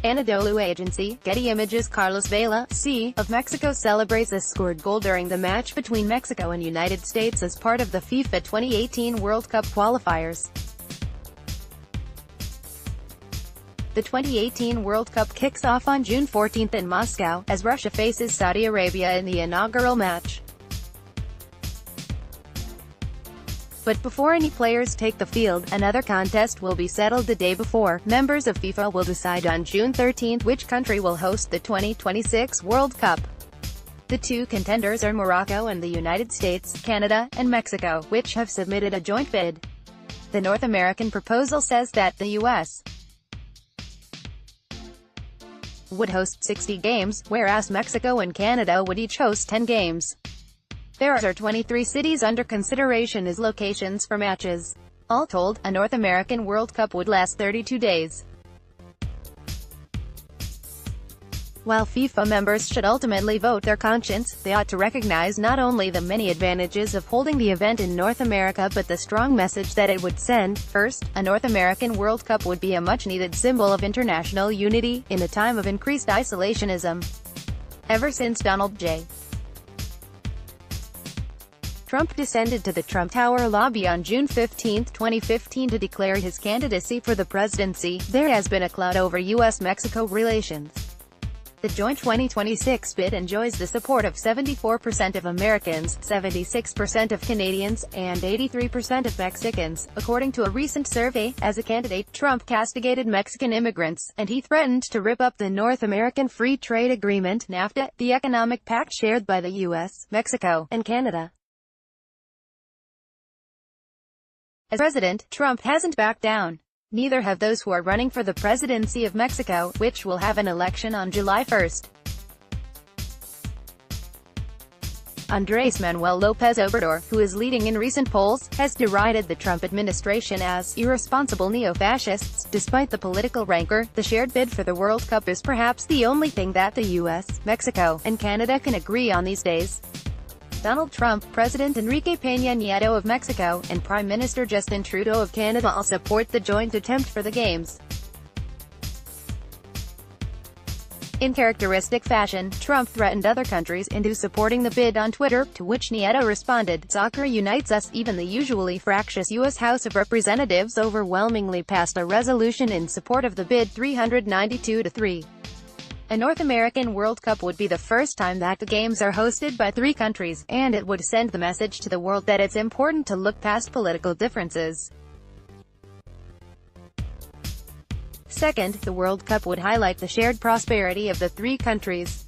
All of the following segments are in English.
Anadolu Agency, Getty Images Carlos Vela, of Mexico celebrates a scored goal during the match between Mexico and United States as part of the FIFA 2018 World Cup Qualifiers. The 2018 World Cup kicks off on June 14 in Moscow, as Russia faces Saudi Arabia in the inaugural match. But before any players take the field, another contest will be settled the day before. Members of FIFA will decide on June 13 which country will host the 2026 World Cup. The two contenders are Morocco and the United States, Canada, and Mexico, which have submitted a joint bid. The North American proposal says that the U.S. would host 60 games, whereas Mexico and Canada would each host 10 games. There are 23 cities under consideration as locations for matches. All told, a North American World Cup would last 32 days. While FIFA members should ultimately vote their conscience, they ought to recognize not only the many advantages of holding the event in North America but the strong message that it would send. First, a North American World Cup would be a much-needed symbol of international unity, in a time of increased isolationism. Ever since Donald J. Trump descended to the Trump Tower lobby on June 15, 2015 to declare his candidacy for the presidency, there has been a cloud over U.S.-Mexico relations. The joint 2026 bid enjoys the support of 74% of Americans, 76% of Canadians, and 83% of Mexicans, according to a recent survey. As a candidate, Trump castigated Mexican immigrants, and he threatened to rip up the North American Free Trade Agreement, NAFTA, the economic pact shared by the U.S., Mexico, and Canada. As president, Trump hasn't backed down. Neither have those who are running for the presidency of Mexico, which will have an election on July 1. Andrés Manuel López Obrador, who is leading in recent polls, has derided the Trump administration as irresponsible neo-fascists. Despite the political rancor, the shared bid for the World Cup is perhaps the only thing that the U.S., Mexico, and Canada can agree on these days. Donald Trump, President Enrique Peña Nieto of Mexico, and Prime Minister Justin Trudeau of Canada all support the joint attempt for the Games. In characteristic fashion, Trump threatened other countries into supporting the bid on Twitter, to which Nieto responded, "Soccer unites us." Even the usually fractious U.S. House of Representatives overwhelmingly passed a resolution in support of the bid 392-3. A North American World Cup would be the first time that the Games are hosted by three countries, and it would send the message to the world that it's important to look past political differences. Second, the World Cup would highlight the shared prosperity of the three countries.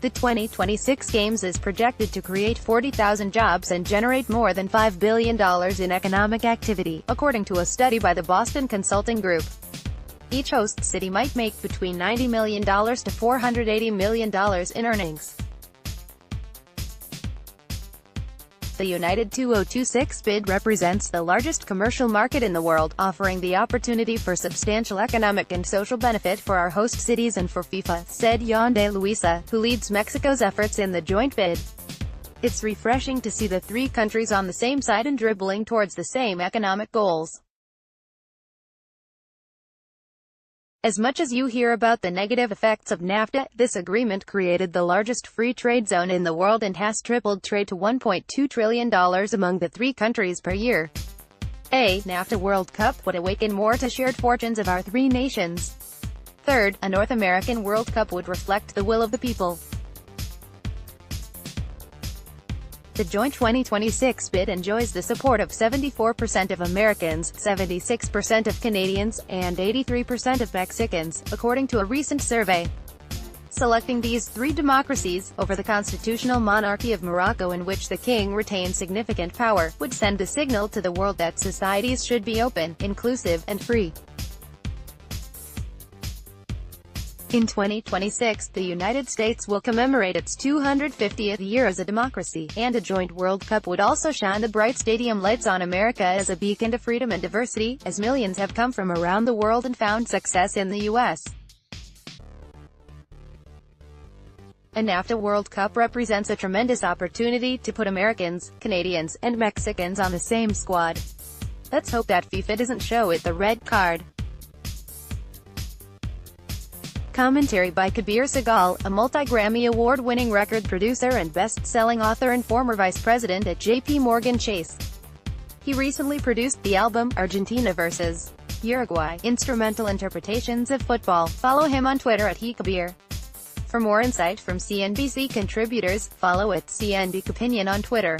The 2026 Games is projected to create 40,000 jobs and generate more than $5 billion in economic activity, according to a study by the Boston Consulting Group. Each host city might make between $90 million to $480 million in earnings. The United 2026 bid represents the largest commercial market in the world, offering the opportunity for substantial economic and social benefit for our host cities and for FIFA, said Jan de Luisa, who leads Mexico's efforts in the joint bid. It's refreshing to see the three countries on the same side and dribbling towards the same economic goals. As much as you hear about the negative effects of NAFTA, this agreement created the largest free trade zone in the world and has tripled trade to $1.2 trillion among the three countries per year. A NAFTA World Cup would awaken more to shared fortunes of our three nations. Third, a North American World Cup would reflect the will of the people. The joint 2026 bid enjoys the support of 74% of Americans, 76% of Canadians, and 83% of Mexicans, according to a recent survey. Selecting these three democracies, over the constitutional monarchy of Morocco in which the king retains significant power, would send a signal to the world that societies should be open, inclusive, and free. In 2026, the United States will commemorate its 250th year as a democracy, and a joint World Cup would also shine the bright stadium lights on America as a beacon to freedom and diversity, as millions have come from around the world and found success in the U.S. A NAFTA World Cup represents a tremendous opportunity to put Americans, Canadians, and Mexicans on the same squad. Let's hope that FIFA doesn't show it the red card. Commentary by Kabir Sehgal, a multi-Grammy Award-winning record producer and best-selling author and former vice president at J.P. Morgan Chase. He recently produced the album, Argentina vs. Uruguay, Instrumental Interpretations of Football. Follow him on Twitter at @HeKabir. For more insight from CNBC contributors, follow @CNBC Opinion on Twitter.